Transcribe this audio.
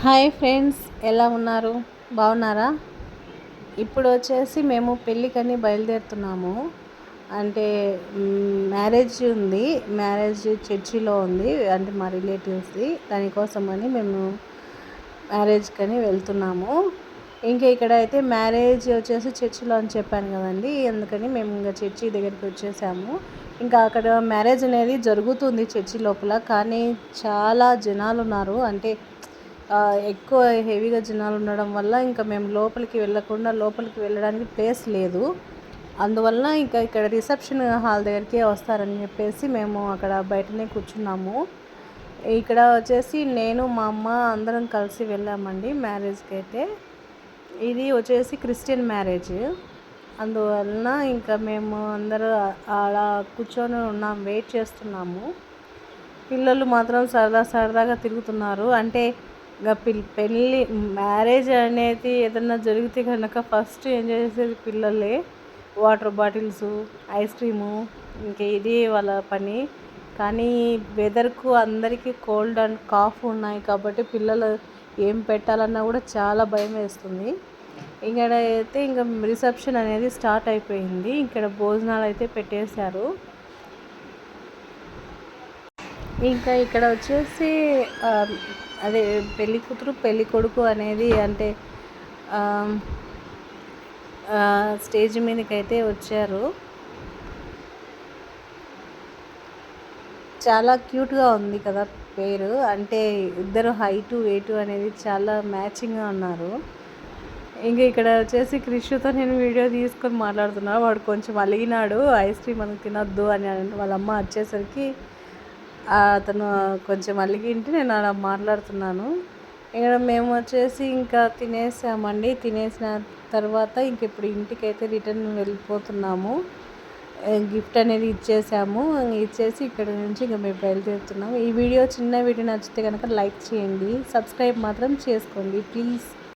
Hi friends, ఎలా ఉన్నారు? బాగున్నారా? ఇప్పుడు వచ్చేసి మేము పెళ్ళికని బయలుదేరుతున్నాము. అంటే మ్యారేజ్ ఉంది. మ్యారేజ్ చర్చిలో ఉంది, అంటే మా రిలేటివ్స్ది. దానికోసమని మేము మ్యారేజ్కని వెళ్తున్నాము. ఇంకా ఇక్కడ అయితే మ్యారేజ్ వచ్చేసి చర్చిలో అని చెప్పాను కదండి, అందుకని మేము ఇంకా చర్చి దగ్గరికి వచ్చేసాము. ఇంకా అక్కడ మ్యారేజ్ అనేది జరుగుతుంది చర్చి లోపల, కానీ చాలా జనాలు ఉన్నారు. అంటే ఎక్కువ హెవీగా జనాలు ఉండడం వల్ల ఇంకా మేము లోపలికి వెళ్ళడానికి ప్లేస్ లేదు. అందువల్ల ఇంకా ఇక్కడ రిసెప్షన్ హాల్ దగ్గరికి వస్తారని చెప్పేసి మేము అక్కడ బయటనే కూర్చున్నాము. ఇక్కడ వచ్చేసి నేను మా అమ్మ అందరం కలిసి వెళ్ళామండి మ్యారేజ్కి అయితే. ఇది వచ్చేసి క్రిస్టియన్ మ్యారేజ్. అందువలన ఇంకా మేము అందరూ అలా కూర్చొని ఉన్నాం, వెయిట్ చేస్తున్నాము. పిల్లలు మాత్రం సరదాగా తిరుగుతున్నారు. అంటే ఇంకా పెళ్ళి మ్యారేజ్ అనేది ఏదన్నా జరిగితే కనుక ఫస్ట్ ఎంజాయ్ చేసేది పిల్లలే. వాటర్ బాటిల్స్, ఐస్ క్రీము, ఇంకా ఇది వాళ్ళ పని. కానీ వెదర్కు అందరికీ కోల్డ్ అండ్ కాఫ్ ఉన్నాయి కాబట్టి పిల్లలు ఏం పెట్టాలన్నా కూడా చాలా భయం వేస్తుంది. ఇక్కడ అయితే ఇంకా రిసెప్షన్ అనేది స్టార్ట్ అయిపోయింది. ఇక్కడ భోజనాలు అయితే పెట్టేశారు. ఇంకా ఇక్కడ వచ్చేసి అదే పెళ్ళి కూతురు పెళ్ళి కొడుకు అనేది అంటే స్టేజ్ మీదకి అయితే వచ్చారు. చాలా క్యూట్గా ఉంది కదా పేరు. అంటే ఇద్దరు హైటు వెయిటు అనేది చాలా మ్యాచింగ్గా ఉన్నారు. ఇంకా ఇక్కడ వచ్చేసి క్రిష్తో నేను వీడియో తీసుకొని మాట్లాడుతున్నాను. వాడు కొంచెం అలిగినాడు, ఐస్ క్రీమ్ మనకు తినొద్దు అని. వాళ్ళ అమ్మ వచ్చేసరికి అతను కొంచెం అలిగింటే నేను అలా మాట్లాడుతున్నాను. ఇక్కడ మేము వచ్చేసి ఇంకా తినేసామండి. తినేసిన తర్వాత ఇంక ఇప్పుడు ఇంటికైతే రిటర్న్ వెళ్ళిపోతున్నాము. గిఫ్ట్ అనేది ఇచ్చేసాము. ఇచ్చేసి ఇక్కడ నుంచి ఇంకా మేము బయలుదేరుతున్నాము. ఈ వీడియో చిన్న వీడియో నచ్చితే కనుక లైక్ చేయండి, సబ్స్క్రైబ్ మాత్రం చేసుకోండి ప్లీజ్.